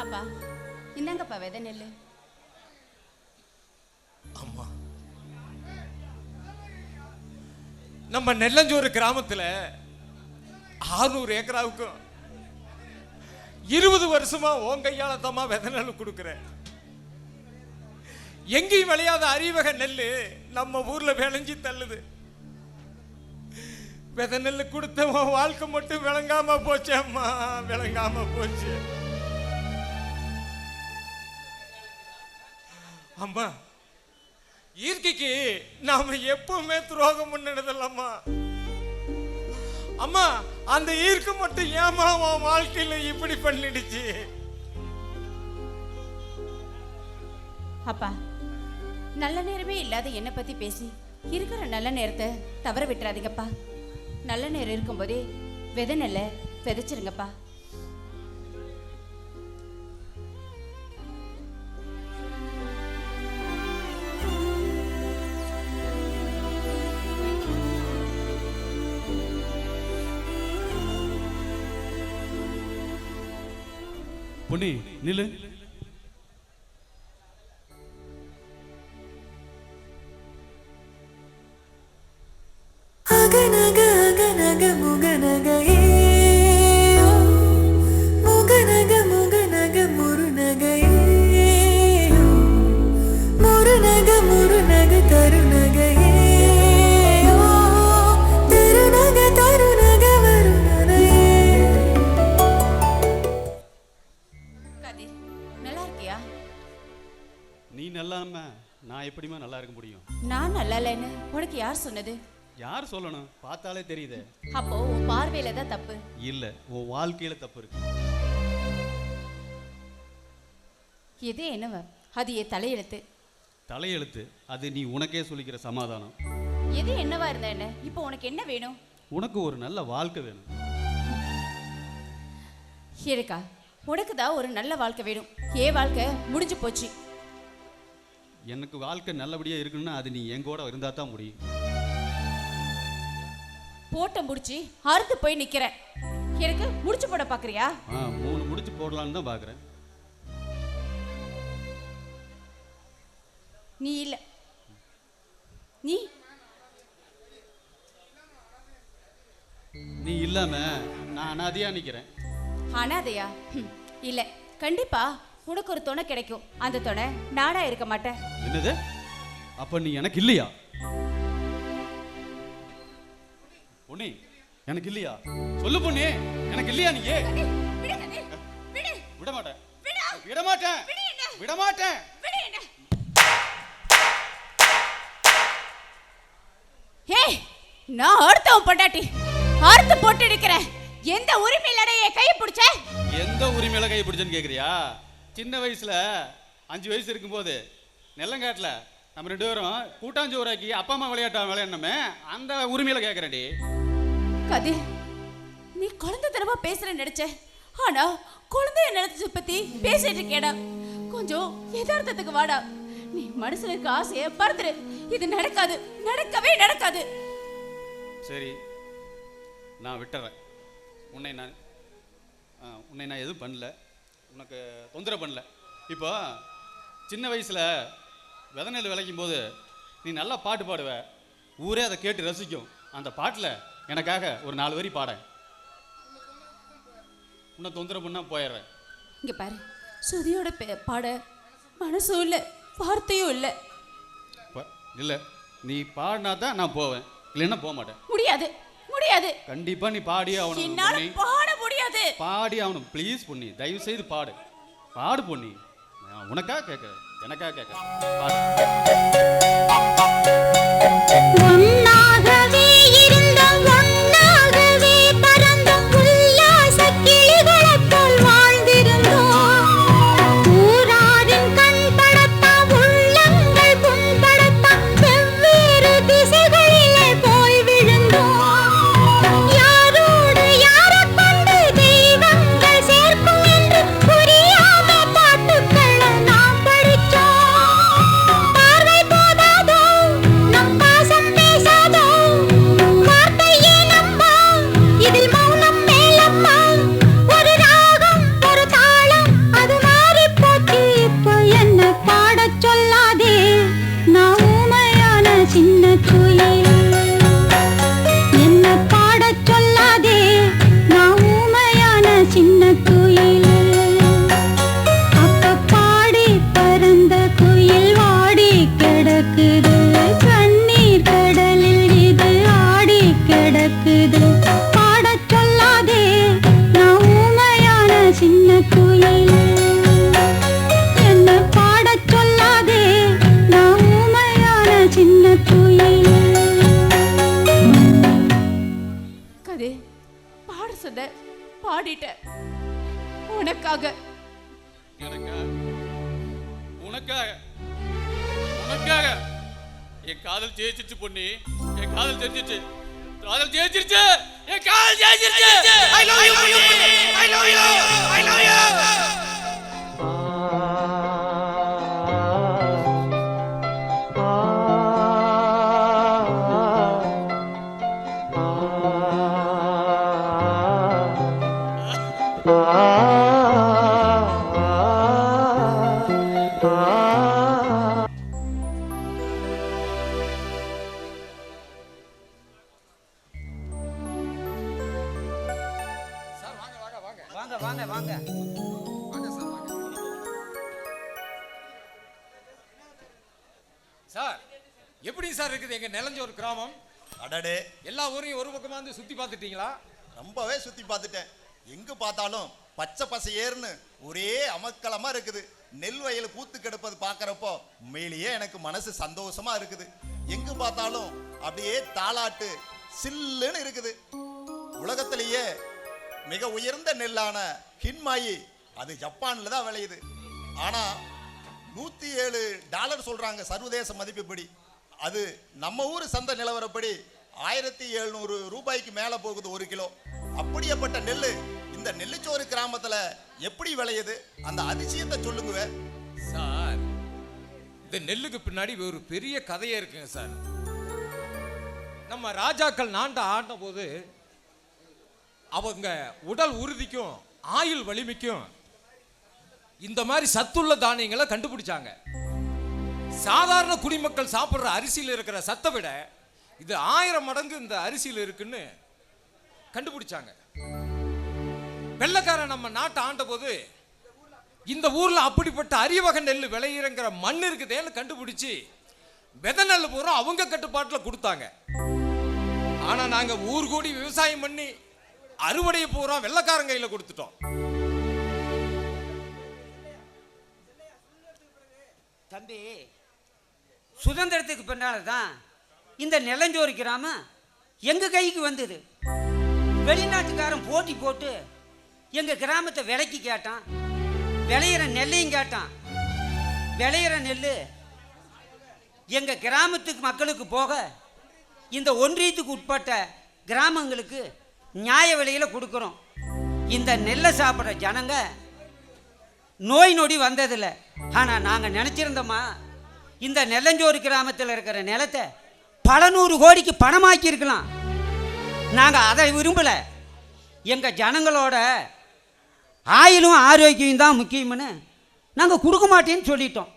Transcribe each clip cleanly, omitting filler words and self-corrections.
அப்பா இந்தாங்கப்பா விதை நெல்லு. அம்மா, நம்ம நெல்லஞ்சூர் கிராமத்துல 600 ஏக்கராவுக்கும் 20 வருஷமா உன் கையால தாமா விதை நெல் கொடுக்குறேன். எங்கேயும் விளையாத அறிவக நெல்லு நம்ம ஊர்ல விளைஞ்சி தள்ளுது. விதை நெல்லு கொடுத்த உன் வாழ்க்கை மட்டும் விளங்காம போச்சு அம்மா, விளங்காம போச்சு அம்மா. இயற்கைக்கு நாம எப்பவுமே துரோகம் பண்ணினதில்லம்மா. அம்மா, அந்த ஈர்க்கு மட்டும் ஏமா உன் வாழ்க்கையில இப்படி பண்ணிடுச்சு? அப்பா, நல்ல நேரமே இல்லாத என்னை பத்தி பேசி இருக்கிற நல்ல நேரத்தை தவற விட்டுறாதீங்கப்பா. நல்ல நேரம் இருக்கும்போதே விதை நெல்லை விதைச்சிருங்கப்பா. பொன்னி நில்லு. அகநக அகநக முகநகையே முகநக முகநக முருநகையே முருநக முருநக தருநகையே தருநக தருநக வருநகையே. கதிர், நல்லா இருக்கியா? நீ நல்லாம நான் எப்படிமா நல்லா இருக்க முடியும்? நான் நல்லா இல்லைன்னு உனக்கு யார் சொன்னது? யார் சொல்லணும்? பார்த்தாலே தெரியுதே. அப்போ உன் பார்வையில தான் தப்பு இல்ல, உன் வாழ்க்கையில தப்பு இருக்கு. எது என்னவ? அது என் தலையெழுத்து. தலையெழுத்து அது நீ உனக்கே சொல்லிக்கிற சமாதானம். எது என்னவா இருந்தா என்ன? இப்போ உனக்கு என்ன வேணும்? உனக்கு ஒரு நல்ல வாழ்க்கை வேணும். இருக்கா? உனக்கு தான் ஒரு நல்ல வாழ்க்கை வேணும். ஏன் வாழ்க்கை முடிஞ்சு போச்சு. எனக்கு வாழ்க்கை நல்லபடியா இருக்குன்னா அது நீ என் கூட இருந்தா தான் முடியும். போட்ட முடிச்சு அறுத்து போய் நிக்கிற. எனக்கு முடிச்சு போட பாக்குறியா? 3 முடிச்சு போடலான்னு தான் பாக்குறேன். நீ இல்ல, நீ நீ இல்லாம நான் அனாதையா நிக்கிறேன். அனாதையா? இல்ல, கண்டிப்பா உனக்கு ஒரு துணை கிடைக்கும். அந்த துணை நானா இருக்க மாட்டேன். என்னது? அப்ப நீ எனக்கு இல்லையா? பொன்னி, எனக்கு இல்லையா? சொல்லு பொன்னி, எனக்கு இல்லையா? நீ விட மாட்டேன், விட மாட்டேன், விட மாட்டேன். ஏய், நான் அடுத்தவன் பொண்டாட்டி, அறுத்து போட்டு இருக்கிறேன். எந்த உரிமையில என் கையை பிடிச்ச? எந்த உரிமையில கையை பிடிச்சேன்னு கேக்குறியா? சின்ன வயசுல 5 வயசு இருக்கும்போது நெல்லங்காட்டுல நம்ம 2 பேரும் கூட்டாஞ்சோறாக்கி அப்பா அம்மா விளையாடணுமே, அந்த உரிமையில கேக்குறேன்டி. கதிர், நீ குழந்தைத்தனமா பேசுறேன்னு நினைச்ச. ஆனா குழந்தைய நினைச்ச பத்தி பேசிட்டு இருக்கேடா. கொஞ்சம் யதார்த்தத்துக்கு வாடா. நீ மனசுல இருக்க ஆசைய பறந்துரு. இது நடக்காது, நடக்கவே நடக்காது. சரி, நான் விட்டுறேன். உன்னை நான் எதுவும் பண்ணல, உனக்கு தொந்தரவு பண்ணல. இப்போ சின்ன வயசுல விதை நெல் விளைக்கும் போது நீ நல்லா பாட்டு பாடுவ, ஊரே அதை கேட்டு ரசிக்கும். அந்த பாட்டில் எனக்காக ஒரு 4 வரி பாட. உன்னை தொந்தரவு பண்ணா போயிடுறேன். இங்க பாரு, சுதியோட பாட மனசும் இல்லை, வார்த்தையும் இல்லை. இல்லை, நீ பாடினா தான் நான் போவேன், இல்லைன்னா போக மாட்டேன். முடியாது, முடியாது. கண்டிப்பா நீ பாடியே ஆகணும். என்னால பாட முடியாது. பாடி ஆகணும், ப்ளீஸ் பொன்னி, தயவு செய்து பாடு, பாடு பொன்னி. உனக்காக கேட்க, எனக்காக கேட்க, ஒன்னாகவே இருந்தோம், ஒன்னாகவே பறந்தோம், உல்லாச கிளிகளைப் போல் வாழ்ந்திருந்தோம். ஊராரின் கண் படத்தா, உள்ளங்கள் புண்படத்தா, வெவ்வேறு திசைகளிலே போய் விழுந்தோம். யாரோடு யாரைக் கொண்டு தெய்வங்கள் சேர்க்கும் என்று புரியாத பாட்டுக்களை நாம் படிச்சோம். பார்வை போதாதோ நம் பாசம் பேச, பாடுறத பாடிட்டேன். உனக்காக. உனக்காக உனக்காக என் காதல் ஜெயிச்சிருச்சு பொண்ணு. என் காதல் ஜெயிச்சிருச்சு. காதல் ஜெயிச்சிருச்சு. என் காதல் ஜெயிச்சிருச்சு. I love you பொண்ணு. I love you. I love you. Sir எப்படி சார் இருக்குது எங்க நிலஞ்சோர் கிராமம்? அடடே, எல்லா ஊரையும் ஒரு பக்கமா வந்து சுத்தி பார்த்துட்டீங்களா? ரொம்பவே சுத்தி பார்த்துட்டேன். எங்க பார்த்தாலும் பச்சை பசையேர்னு ஒரே அமக்கலமா இருக்குது. நெல் வயல் பூத்து கிடப்பது பார்க்கறப்போ உண்மையிலேயே எனக்கு மனசு சந்தோஷமா இருக்குது. எங்க பார்த்தாலும் அப்படியே தாலாட்டு சில்லுன்னு இருக்குது. உலகத்திலேயே மிக உயர்ந்த நெல்லான ஹின்மாயி அது ஜப்பான்ல தான் விளையுது. ஆனா $107 சொல்றாங்க சர்வதேச மதிப்புப்படி. அது நம்ம ஊர் சந்தை நிலவரப்படி 1700 ரூபாய்க்கு மேல போகுது ஒரு கிலோ. அப்படியேப்பட்ட நெல்லு இந்த நெல்லிச்சோறு கிராமத்துல எப்படி விளையுது? அந்த அதிசயத்தை சொல்லுங்க சார். இந்த நெல்லுக்கு பின்னாடி ஒரு பெரிய கதையே இருக்குங்க சார். நம்ம ராஜாக்கள் நாட்டை ஆண்ட போது அவங்க உடல் உறுதிக்கும் ஆயுள் வலிமைக்கும் இந்த மாதிரி சத்துள்ள தானியங்களை கண்டுபிடிச்சாங்க. சாதாரண குடிமக்கள் சாப்பிட்ற அரிசியில் இருக்கிற சத்தை விட இது 1000 மடங்கு இந்த அரிசியில் இருக்குன்னு கண்டுபிடிச்சாங்க. வெள்ளைக்காரன் நம்ம நாட்டை ஆண்ட போது இந்த ஊர்ல அப்படிப்பட்ட அரிய வகை நெல் விளையிறங்கிற மண் இருக்குதேன்னு கண்டுபிடிச்சு விதை நெல் பூரா அவங்க கட்டுப்பாட்டில் கொடுத்தாங்க. ஆனா நாங்க ஊர் கூடி விவசாயம் பண்ணி அறுவடையை பூரா வெள்ளைக்காரன் கையில கொடுத்துட்டோம். தம்பி, சுதந்திரத்துக்கு பின்னால தான் இந்த நிலஞ்சோறு கிராமம் எங்க கைக்கு வந்தது. வெளிநாட்டுக்காரன் போட்டி போட்டு எங்க கிராமத்தை விலைக்கு கேட்டான். விளையிற நெல்லையும் கேட்டான். விளையிற நெல் எங்க கிராமத்துக்கு மக்களுக்கு போக இந்த ஒன்றியத்துக்கு உட்பட்ட கிராமங்களுக்கு நியாய விலையில கொடுக்குறோம். இந்த நெல்லை சாப்பிட்ற ஜனங்க நோய் நொடி வந்ததில்லை. ஆனால் நாங்கள் நினச்சிருந்தோமா இந்த நெல்லஞ்சோறு கிராமத்தில் இருக்கிற நிலத்தை பல 100 கோடிக்கு பணமாக்கி இருக்கலாம். நாங்கள் அதை விரும்பலை. எங்கள் ஜனங்களோட ஆயுளும் ஆரோக்கியம் தான் முக்கியம்னு நாங்கள் கொடுக்க மாட்டேன்னு சொல்லிட்டோம்.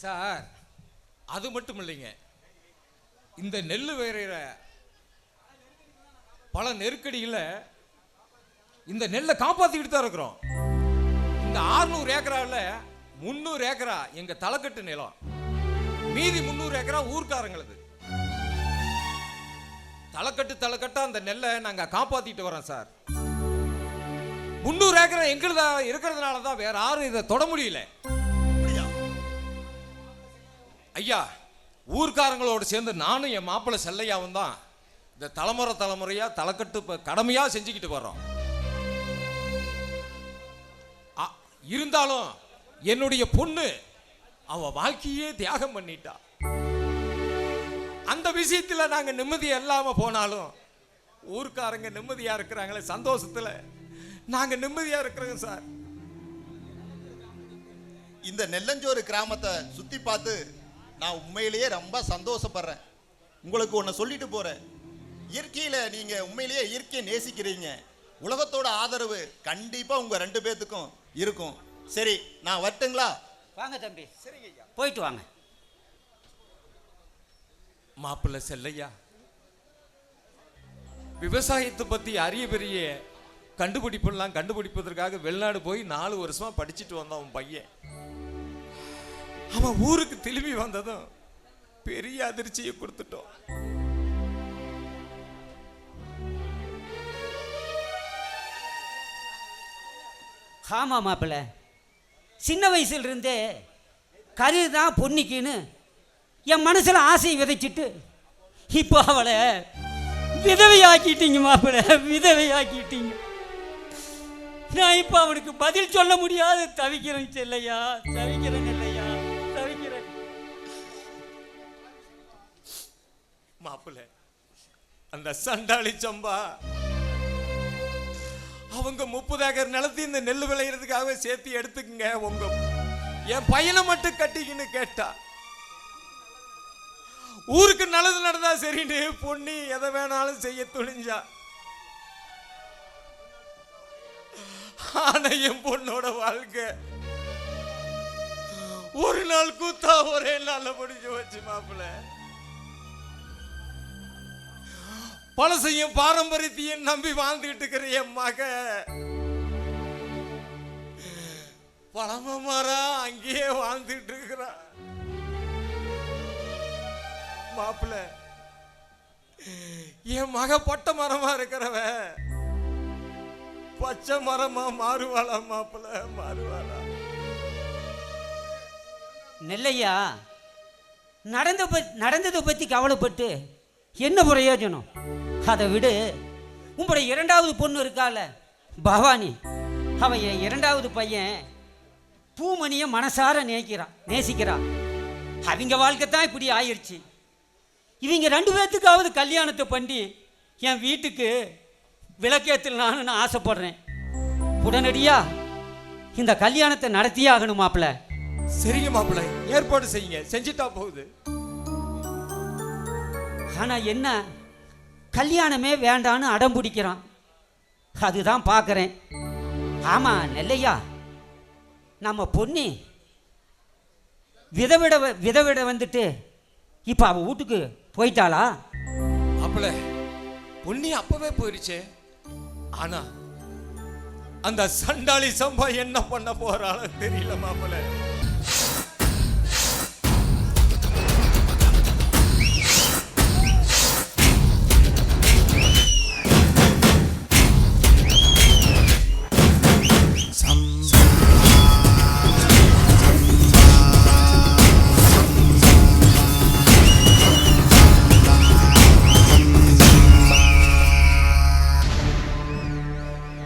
சார், அது மட்டும் இல்லைங்க. இந்த நெல் வேற பல நெருக்கடியில் இந்த நெல்லை காப்பாற்றிக்கிட்டு தான் இருக்கிறோம். இந்த 600 ஏக்கராவில் 300 ஏக்கரா எங்க தலைக்கட்டு நிலம், மீதி 300 ஏக்கரா ஊர்க்காரங்களது. தலைக்கட்டா அந்த நெல்லை நாங்க காப்பாத்திட்டு வரோம் சார். 300 ஏக்கரா எங்களுதா இருக்கிறதுனால தான் வேற யாரும் இதை தொட முடியல. ஐயா, ஊர்க்காரங்களோடு சேர்ந்து நானும் என் மாப்பிள்ளை செல்லையாவும் தான் இந்த தலைமுறையா தலைக்கட்டு கடமையா செஞ்சுக்கிட்டு வர்றோம். இருந்தாலும் என்னுடைய பொண்ணு அவ வாழ்க்கையே தியாகம் பண்ணிட்டா. அந்த விஷயத்துல நாங்க நிம்மதியா இல்லாம போனாலும் ஊர்க்காரங்க நிம்மதியா இருக்கிறாங்களே, சந்தோஷத்துல நாங்க நிம்மதியா இருக்கிறோங்க சார். இந்த நெல்லஞ்சோறு கிராமத்தை சுத்தி பார்த்து நான் உண்மையிலேயே ரொம்ப சந்தோஷப்படுறேன். உங்களுக்கு ஒன்று சொல்லிட்டு போறேன். இயற்கையில நீங்க உண்மையிலேயே இயற்கையை நேசிக்கிறீங்க. உலகத்தோட ஆதரவு கண்டிப்பா உங்க 2 பேத்துக்கும் இருக்கும். சரி, நான் வரட்டுங்களா? வாங்க தம்பி. சரிங்க ஐயா, போயிட்டு வாங்க. மாப்பிள்ளை செல்லையா, விவசாயத்தை பத்தி அரிய பெரிய கண்டுபிடிப்பெல்லாம் கண்டுபிடிப்பதற்காக வெளிநாடு போய் 4 வருஷமா படிச்சுட்டு வந்தான் அவன் பையன். அவன் ஊருக்கு திரும்பி வந்ததும் பெரிய அதிர்ச்சியை கொடுத்துட்டோம். ஆமா மாப்பிள்ள, சின்ன வயசுல இருந்தே கருதான் பொன்னிக்கின்னு என் மனசுல ஆசையை விதைச்சிட்டு இப்போ அவளை விதவையாக்கிட்டீங்க மாப்பிள்ள, விதவையாக்கிட்டீங்க. நான் இப்ப அவனுக்கு பதில் சொல்ல முடியாது தவிக்கிறேன் செல்லையா, தவிக்கிறேன் இல்லையா, தவிக்கிறேன். மாப்பிள்ள, அந்த சண்டாளி சம்பா அவங்க 30 ஏக்கர் நிலத்தை இந்த நெல் விளையிறதுக்காக சேர்த்து எடுத்துக்குங்க, உங்க என் பையனை மட்டும் கட்டிக்கின்னு கேட்டா. ஊருக்கு நல்லது நடந்தா சரின்னு பொண்ணி எதை வேணாலும் செய்ய துணிஞ்சா. ஆனா என் பொண்ணோட வாழ்க்கை ஒரு நாள் கூத்தா ஒரே நாள்ல முடிஞ்சு வச்சு மாப்பிள்ள. பழசையும் பாரம்பரியத்தையும் நம்பி வாழ்ந்துகிட்டு இருக்கிற என் மக பழமமாரா அங்கேயே வாழ்ந்துட்டு இருக்கிறா. மாப்பிள்ள, என் மக பட்ட மரமா இருக்கிறவ பச்சை மரமா மாறுவாளா மாப்பிள்ள, மாறுவாளா? நெல்லையா, நடந்ததை பற்றி கவலைப்பட்டு என்ன பிரயோஜனம்? அதை விடு. உங்களுடைய 2வது பொண்ணு இருக்கால பவானி, அவன் என் 2வது பையன் பூமணியை மனசார நேசிக்கிறான். அவங்க வாழ்க்கை தான் இப்படி ஆயிடுச்சு. இவங்க 2 பேர்த்துக்காவது கல்யாணத்தை பண்ணி என் வீட்டுக்கு விளக்கேற்றலான்னு நான் ஆசைப்படுறேன். உடனடியா இந்த கல்யாணத்தை நடத்தியே ஆகணும் மாப்பிள்ள. சரிங்க மாப்பிள்ள, ஏற்பாடு செய்யுங்க, செஞ்சுட்டா போகுது. ஆனா என்ன, கல்யாணமே வேண்டான்னு அடம் பிடிக்கிறான். அதுதான் பார்க்குறேன். ஆமா நெல்லையா, நம்ம பொண்ணு விதவிட வந்துட்டு இப்போ அவ வீட்டுக்கு போயிட்டாளா? மாப்பிள்ள, பொண்ணி அப்பவே போயிருச்சே. ஆனா அந்த சண்டாளி சம்பா என்ன பண்ண போறாளோ தெரியல மாப்பிள்ள.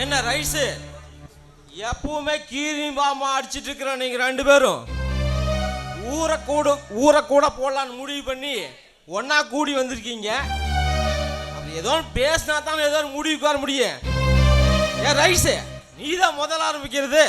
என்ன ரைஸு எப்பவுமே கீரி பாமா அடிச்சிட்டு இருக்கிற நீங்க 2 பேரும் ஊரை கூட போடலான்னு முடிவு பண்ணி ஒன்னா கூடி வந்திருக்கீங்க. அப்படி ஏதோ பேசினா தான் ஏதோ முடிவுக்கு வர முடியும். ஏன் ரைஸு, நீ தான் முதல்ல ஆரம்பிக்கிறது.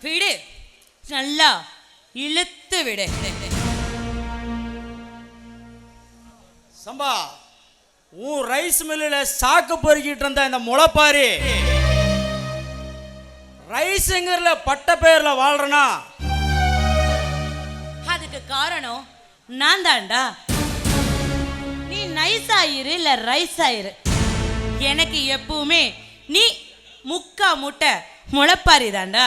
விடு, நல்லா இழுத்து விடு. சம்பா, உன் ரைஸ் மில்லில் சாக்கு பொறுக்கிட்டு இருந்த இந்த முளைப்பாரி ரைஸுங்கிறல பட்ட பேர்ல வாழ்றனா? அதுக்கு காரணம் நான் தான்டா. நீ நைஸ் ஆயிரு இல்ல ரைஸ் ஆயிரு, எனக்கு எப்பவுமே நீ முக்கா முட்டை முளைப்பாரி தான்டா.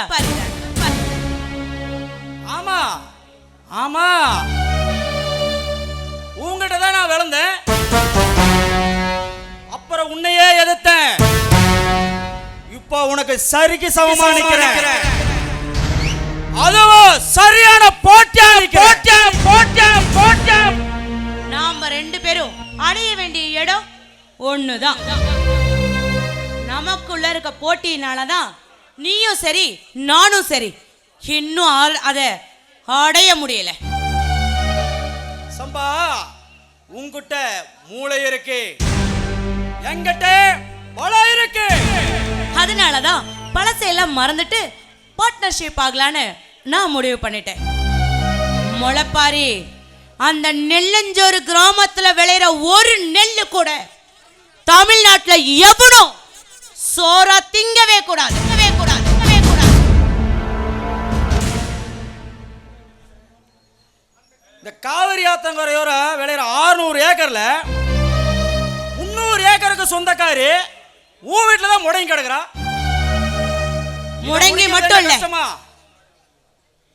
ஆமா ஆமா, உங்ககிட்ட தான் நான் விளந்தேன், அப்புறம் உன்னையே எதிர்த்தேன். இப்போ உனக்கு சரிக்கு சமமா நிக்கிறேன். அதுவும் சரியான போட்டியா நாம 2 பேரும் அடைய வேண்டிய இடம் ஒண்ணுதான். நமக்குள்ள இருக்க போட்டியினாலதான் நீயும் சரி நானும் சரி இன்னும் அதை அடைய முடியல. சம்பா, உன்கிட்ட மூளை இருக்கு, என்கிட்ட பலம் இருக்கு. அதனாலதான் பழசையெல்லாம் மறந்துட்டு பார்ட்னர்ஷிப் ஆகலான்னு நான் முடிவு பண்ணிட்டேன். முளைப்பாரி, அந்த நெல்லஞ்சோறு கிராமத்துல விளையிற ஒரு நெல்லு கூட தமிழ்நாட்டுல எவனும் சோறா திங்கவே கூடாது. ஆத்தங்கரையோர விளையிற 600 ஏக்கர்ல 300 ஏக்கருக்கு சொந்தக்காரி உன் வீட்டுல தான் முடங்கி கிடக்குறா. முடங்கி மட்டும் இல்ல,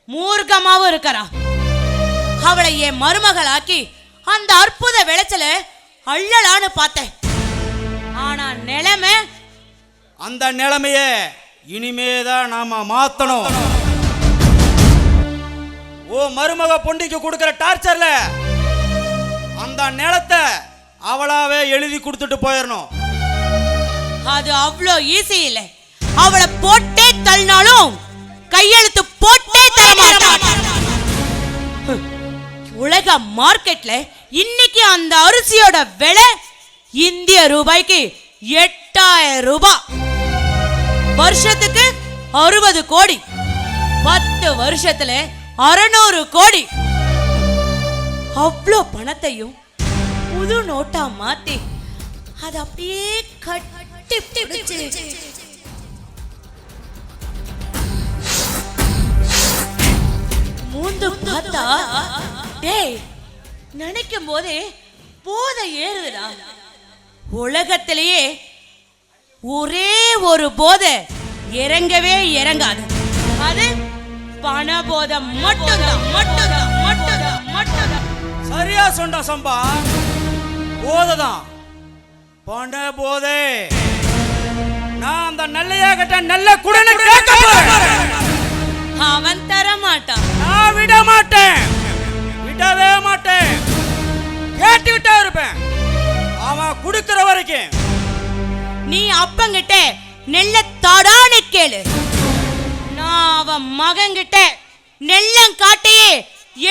மூர்க்கமாவும் இருக்கறா. அவளை என் மருமகளாக்கி அந்த அற்புத விளைச்சல அள்ளலான்னு பார்த்தேன். ஆனா நிலைமை, அந்த நிலைமையே இனிமேதான் நாம மாத்தணும். ஓ மருமக பொண்டிக்கு கொடுக்கிற டார்ச்சர்ல அந்த நிலத்தை அவளாவே எழுதி கொடுத்துட்டு போயிடணும். அது அவ்வளோ ஈஸி இல்லை. அவளை போட்டே தள்ளினாலும் கையெழுத்து போட்டே தரமாட்டான். உலக மார்க்கெட்ல இன்னைக்கு அந்த அரிசியோட விலை இந்திய ரூபாய்க்கு 8000 ரூபாய். வருஷத்துக்கு 60 கோடி, 10 வருஷத்துல 600 கோடி. அவ்வளோ பணத்தையும் புது நோட்டா மாத்தி அது அப்படியே கட்டி பிடிச்சு மூந்து பார்த்தா, டேய், நினைக்கும் போதே போதை ஏறுதுடா. உலகத்திலேயே ஒரே ஒரு போதை இறங்கவே இறங்காது. அது பண போதை மட்டும்தான், மட்டும்தான், மட்டும்தான், மட்டும்தான். சரியா சொன்ன சம்பா, போதைதான், பண போதை. நான் அந்த நல்லையா கட்ட நல்ல குடனை கேட்க போறேன். அவன் தர மாட்டான். நான் விட மாட்டேன், விடவே மாட்டேன். கேட்டுக்கிட்டே இருப்பேன் அவன் குடுக்கிற வரைக்கும். நீ அப்பங்கிட்ட நெல்ல தாடான்னு கேளு. நான் அவன் மகன்கிட்ட நெல்லங்காட்டையே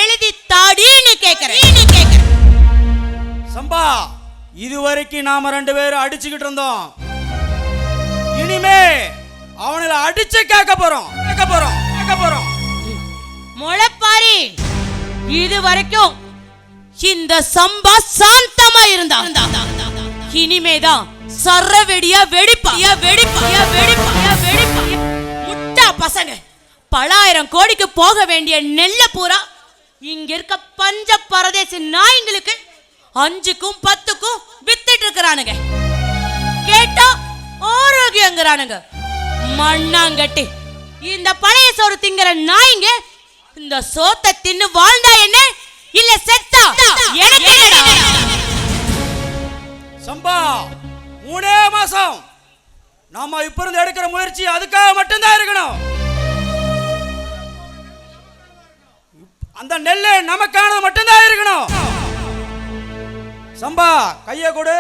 எழுதி தாடின்னு கேட்கிறேன். சம்பா, இதுவரைக்கும் நாம 2 பேரும் அடிச்சுக்கிட்டு இருந்தோம். இனிமே அவனை அடிச்சு கேட்க போறோம். முளைப்பாரி, இது வரைக்கும் இந்த சம்பா சாந்தமா இருந்தா, இனிமேதான் சரவெடியா வெடிப்பா. முட்டா பசங்க பலாயிரம் கோடிக்கு போக வேண்டிய நெல்ல பூரா இங்க இருக்க பஞ்ச பரதேசி நாய்ங்களுக்கு 5க்கும் 10க்கும் வித்துட்டு இருக்கிறானுங்க. கேட்டா ஆரோக்கியங்கிறானுங்க. மண்ணாங்கட்டி இந்த பழைய சோறு திங்கிற நாய்ங்க இந்த சோத்தை தின்னு வாழ்ந்தா என்ன, இல்ல செத்தா எனக்கு என்னடா? சம்பா, 3 மாசம் நாம இப்ப இருந்து எடுக்கிற முயற்சி அதுக்காக மட்டும்தான் இருக்கணும். அந்த நெல்லு நமக்கானது மட்டும்தான் இருக்கணும். சம்பா, கைய கொடு.